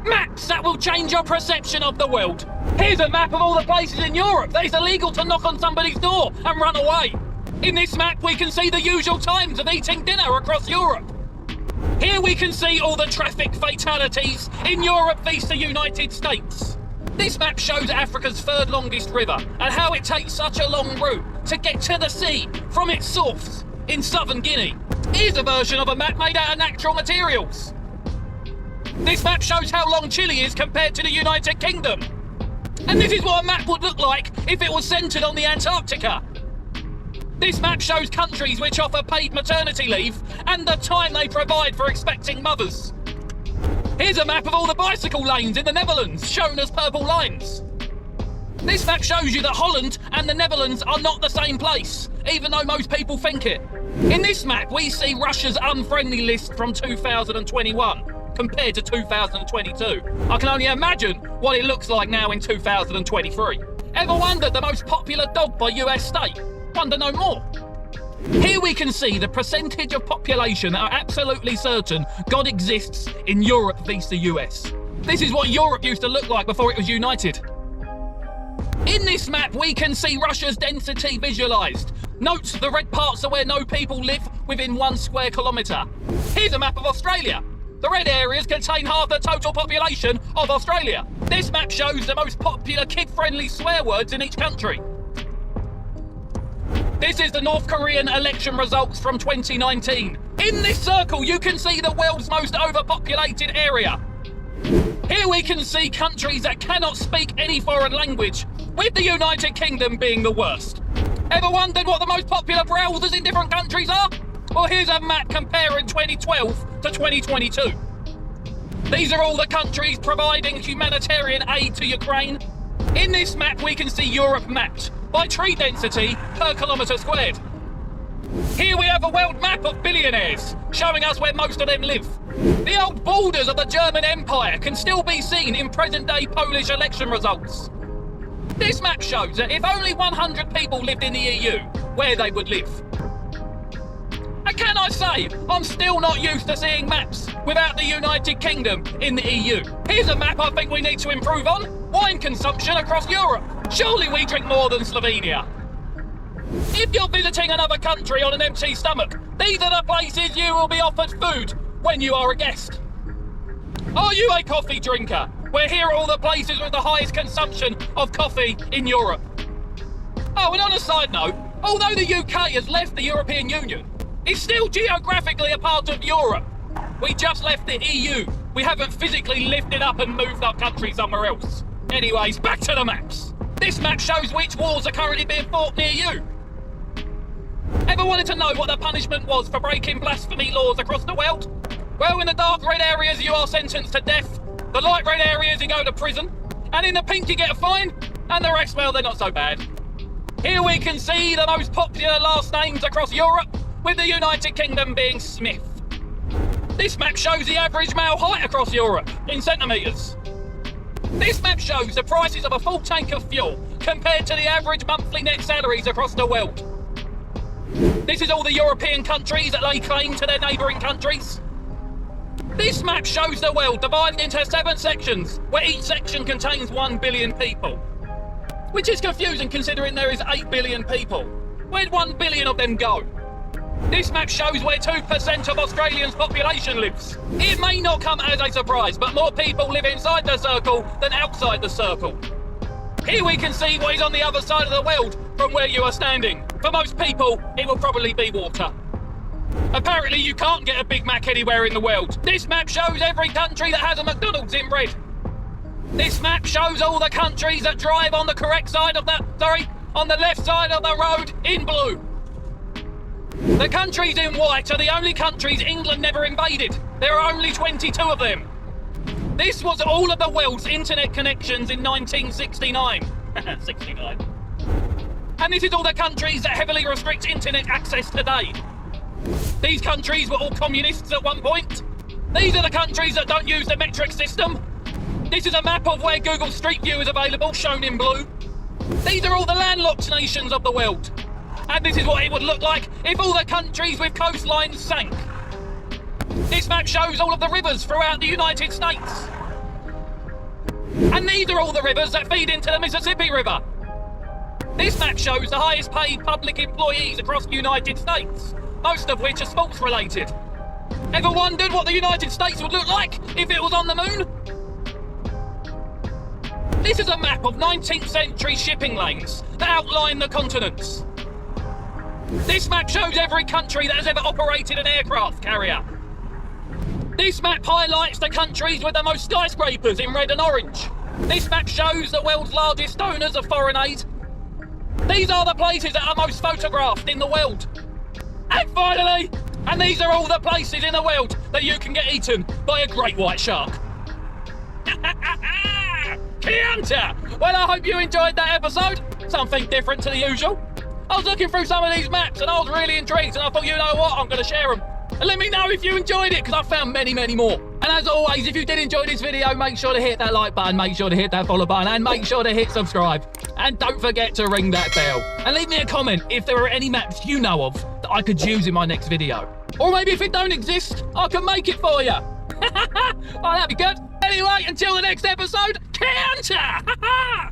Maps that will change your perception of the world. Here's a map of all the places in Europe that it's illegal to knock on somebody's door and run away. In this map we can see the usual times of eating dinner across Europe. Here we can see all the traffic fatalities in Europe vs the United States. This map shows Africa's third longest river and how it takes such a long route to get to the sea from its source in southern Guinea. Here's a version of a map made out of natural materials. This map shows how long Chile is compared to the United Kingdom. And this is what a map would look like if it was centred on the Antarctica. This map shows countries which offer paid maternity leave and the time they provide for expecting mothers. Here's a map of all the bicycle lanes in the Netherlands, shown as purple lines. This map shows you that Holland and the Netherlands are not the same place, even though most people think it. In this map, we see Russia's unfriendly list from 2021, compared to 2022. I can only imagine what it looks like now in 2023. Ever wondered the most popular dog by US state? Wonder no more. Here we can see the percentage of population that are absolutely certain God exists in Europe vs the US. This is what Europe used to look like before it was united. In this map we can see Russia's density visualised. Note the red parts are where no people live within 1 square kilometre. Here's a map of Australia. The red areas contain half the total population of Australia. This map shows the most popular kid-friendly swear words in each country. This is the North Korean election results from 2019. In this circle, you can see the world's most overpopulated area. Here we can see countries that cannot speak any foreign language, with the United Kingdom being the worst. Ever wondered what the most popular browsers in different countries are? Well, here's a map comparing 2012 to 2022. These are all the countries providing humanitarian aid to Ukraine. In this map, we can see Europe mapped by tree density per kilometre squared. Here we have a world map of billionaires, showing us where most of them live. The old borders of the German Empire can still be seen in present-day Polish election results. This map shows that if only 100 people lived in the EU, where they would live. And can I say, I'm still not used to seeing maps without the United Kingdom in the EU. Here's a map I think we need to improve on. Wine consumption across Europe. Surely we drink more than Slovenia. If you're visiting another country on an empty stomach, these are the places you will be offered food when you are a guest. Are you a coffee drinker? Well, here are all the places with the highest consumption of coffee in Europe. Oh, and on a side note, although the UK has left the European Union, it's still geographically a part of Europe. We just left the EU. We haven't physically lifted up and moved our country somewhere else. Anyways, back to the maps. This map shows which wars are currently being fought near you. Ever wanted to know what the punishment was for breaking blasphemy laws across the world? Well, in the dark red areas you are sentenced to death, the light red areas you go to prison, and in the pink you get a fine, and the rest, well, they're not so bad. Here we can see the most popular last names across Europe, with the United Kingdom being Smith. This map shows the average male height across Europe, in centimetres. This map shows the prices of a full tank of fuel compared to the average monthly net salaries across the world. This is all the European countries that lay claim to their neighbouring countries. This map shows the world divided into 7 sections, where each section contains 1 billion people. Which is confusing considering there is 8 billion people. Where'd 1 billion of them go? This map shows where 2% of Australia's population lives. It may not come as a surprise, but more people live inside the circle than outside the circle. Here we can see what is on the other side of the world from where you are standing. For most people, it will probably be water. Apparently you can't get a Big Mac anywhere in the world. This map shows every country that has a McDonald's in red. This map shows all the countries that drive on the on the left side of the road in blue. The countries in white are the only countries England never invaded. There are only 22 of them. This was all of the world's internet connections in 1969. 69. And this is all the countries that heavily restrict internet access today. These countries were all communists at one point. These are the countries that don't use the metric system. This is a map of where Google Street View is available, shown in blue. These are all the landlocked nations of the world. And this is what it would look like if all the countries with coastlines sank. This map shows all of the rivers throughout the United States. And these are all the rivers that feed into the Mississippi River. This map shows the highest paid public employees across the United States, most of which are sports related. Ever wondered what the United States would look like if it was on the moon? This is a map of 19th century shipping lanes that outline the continents. This map shows every country that has ever operated an aircraft carrier. This map highlights the countries with the most skyscrapers in red and orange. This map shows the world's largest donors of foreign aid. These are the places that are most photographed in the world. And finally, and these are all the places in the world that you can get eaten by a great white shark. Chianti! Well, I hope you enjoyed that episode. Something different to the usual. I was looking through some of these maps and I was really intrigued, and I thought, you know what, I'm going to share them. And let me know if you enjoyed it, because I found many, many more. And as always, if you did enjoy this video, make sure to hit that like button, make sure to hit that follow button, and make sure to hit subscribe. And don't forget to ring that bell. And leave me a comment if there are any maps you know of that I could use in my next video. Or maybe if it don't exist, I can make it for you. Oh, that'd be good. Anyway, until the next episode, Chianti!